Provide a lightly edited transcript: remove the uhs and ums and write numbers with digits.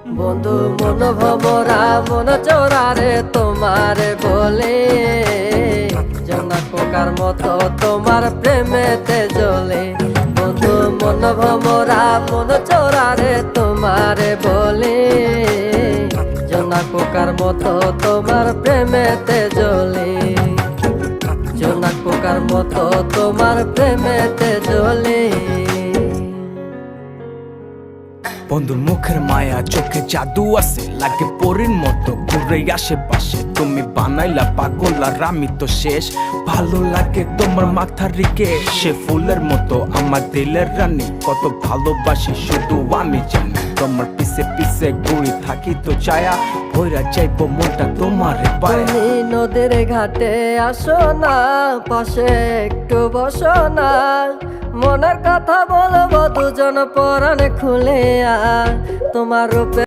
বন্ধু মন ভমরা মন চোরারে তোমারে বলে জোনাক পোকার মতো তোমার প্রেমেতে জ্বলে। বন্ধু মন ভমরা মন চোরারে তোমারে বলে জোনাক পোকার মতো তোমার প্রেমেতে জ্বলে। জোনাক পোকার মতো তোমার প্রেমেতে জ্বলে। বন্ধুর মুখের মায়া চোখে জাদু আছে, লাগে পরীর মতো ঘুরে আশেপাশে। তুমি বানাইলা পাগল আর আমি তো শেষ। ভালো লাগে তোমার মাথার রিকে, সে ফুলের মতো আমার দিলের রানী। কত ভালোবাসি শুধু আমি জানি, তোমার পিছে পিছে ঘুরি থাকি তো ছায়া ভৈরা যাইবো মনটা তোমার পায়ে। তুমি নদীর ঘাটে আসো না, পাশে একটু বসো না, মনের কথা বলবো দুজন পরাণ খুলে। তোমার রূপে